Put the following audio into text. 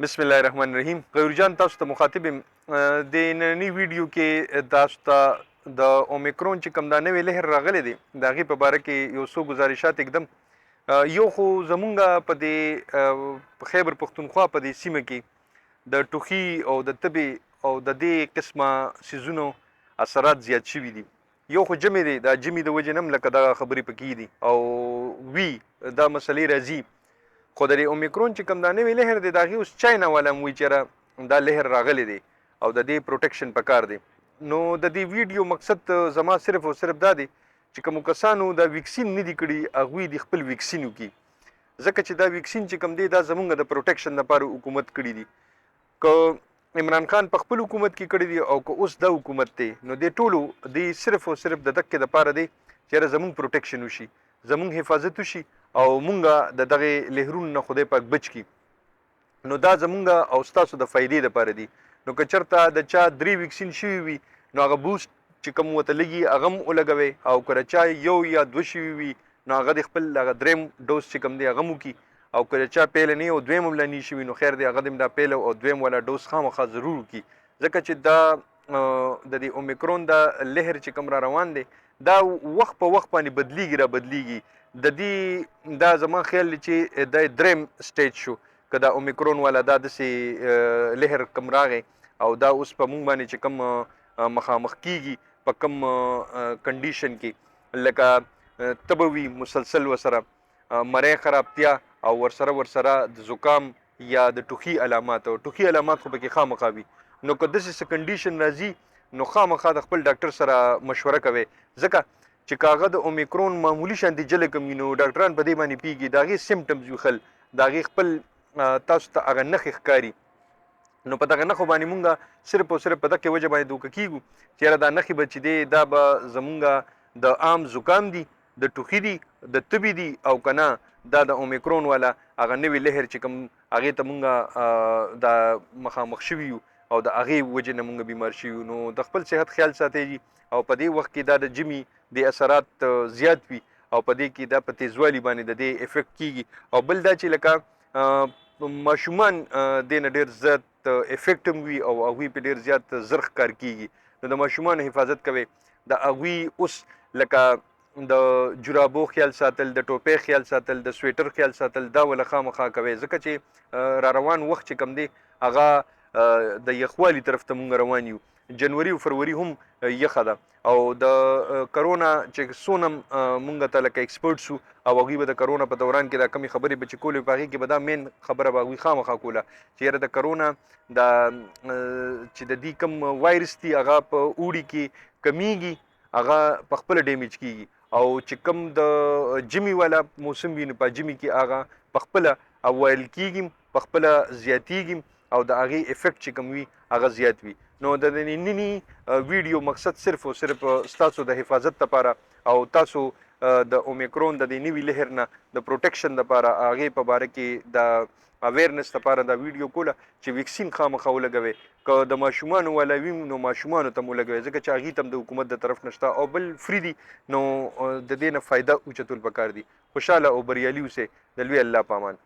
بسم الله الرحمن الرحیم. غیر جان تاسو ته مخاطب یم. د نننی ویډیو کې تاسو ته د اومیکرون چې کوم دا نوې لهر راغلی دی د هغې په باره کې یو څو ګزارشات اقدم. یو خو زمونږ په دې خیبر پښتونخوا په دې سیمه کې د ټوخي او د تبې او د دې قسمه سیزونو اثرات زیات شوي دي. یو خو جمع دی، دا جمع د وجې نه هم لکه دغه خبرې پکې دي او وي دا مسلې راځي. خو د اومیکرون چې کوم دا نوې لهر دی د هغې اوس چاینا والا هم وایي چې دا لهر راغلی دی او د دې پروټیکشن پکار دی. نو د دې ویډیو مقصد زما صرف او صرف دا دی چې کومو کسانو دا ویکسین نه دي کړي هغوی د خپل ویکسین وکړي، ځکه چې دا ویکسین چې کوم دی دا زمونږ د پروټیکشن لپاره حکومت کړي دي. که عمران خان په خپل حکومت کې کړي دي او که اوس دا حکومت دی، نو دې ټولو دی صرف او صرف د دقې دپاره دی چې زمونږ پروټیکشن وشي، زمونږ حفاظت وشي او مونږه د دغه لهرونو نه خدای پاک بچ کی. نو دا زمونږه او ستاسو د فائدې لپاره دی. نو که چېرته د چا 3 ویکسین شوي وي نو هغه بوسټ چې کوم ورته لګي هغه هم ولګوئ، او که د چا 1 یا 2 شوي وي نو هغه د خپل هغه 3م ډوز چې کوم دی هغه هم وکړي، او که د چا پیله نه او 2م هم لا نه شوي نو خیر دی هغه د دا پیله او 2م والا ډوز خامخا ضرور وکړي، ځکه چې دا د دې اومیکرون دا لهر چې کوم را روان دی دا وخت په وخت باندې بدلیږي را بدلیږي. د دې دا زما خیال دی چې دا 3م سټیج شو که دا اومیکرون والا دا داسې لهر کم راغی او دا اوس په مونږ باندې چې کوم مخامخ کیږي په کوم کنډیشن کې لکه تبه وي مسلسل ورسره مری خرابتیا او ورسره د زکام یا د ټوخي علامات، او ټوخي علامات خو پکې خامخا وي. نو که داسې کنډیشن راځي نو خامخا د خپل ډاکټر سره مشوره کوئ، ځکه چې کاغه د اومیکرون معمولی شانتي جلې کم وي نو ډاکټران په دې باندې پیږي، د هغې سیمټمز وي خل د هغې خپل تاسو ته هغه نښې ښکاري. نو په دغه نښو باندې مونږ صرف او صرف په دغې وجه باندې دوکه کیږو چې یاره دا نښې به چې دی دا به زمونږ د عام زکام دي، د ټوخي دي، د تبې دي، او که نه دا د اومیکرون والا هغه نوې لهر چې کوم هغې ته مونږ دا مخامخ شوي یو او د هغې وجې نه مونږ بیمار شوي یو. نو د خپل صحت خیال ساتئ او په دې وخت کې دا د جمي د اثرات زیات وي او په دې کې دا په تیزوالي باندې د دې افیکټ کیږي. او بل دا چې لکه ماشومان دې نه ډېر زیات افیکټ هم وي او هغوی په ډېر زیات زر ښکار کیږي. نو د ماشومانو حفاظت کوئ، د هغوی اوس لکه د جرابو خیال ساتل، د ټوپۍ خیال ساتل، د سویټر خیال ساتل، دا وله خامخا کوئ، ځکه چې را روان وخت چې کوم دی هغه د یخوالي طرف ته مونږ روان یو. جنوري او فروری هم یخه ده او د کرونا چې څونه مونږ ته لکه ایکسپرټس وو او هغوی به د کرونا په دوران کې دا کمې خبرې به چې کولې په هغې کې به دا مین خبره به هغوی خامخا کوله چې یاره د کرونا دا چې د دې کوم وایرس دي هغه په اوړي کې کمیږي، هغه په خپله ډیمیج کیږي، او چې کوم د جمي والا موسم وي نو په جمي کې هغه په خپله اوایل کیږي، په خپله زیاتیږي او د هغې افیکټ چې کوم وي هغه زیات وي. نو د ننني ویډیو مقصد صرف او صرف ستاسو د حفاظت لپاره او تاسو د اومیکرون د دې نوي لهر نه د پروټیکشن لپاره هغې په باره کې د اویرنس لپاره دا ویډیو کوله چې ویکسین خامخا ولګوئ. که د ماشومانو والا وي نو ماشومانو ته م ولګوئ، ځکه چې هغې ته هم د حکومت د طرف نه شته او بل فري دي، نو د دې نه فایده اوچتول پکار دي. خوشحاله او بریالي اوسئ. د لوی الله په امان.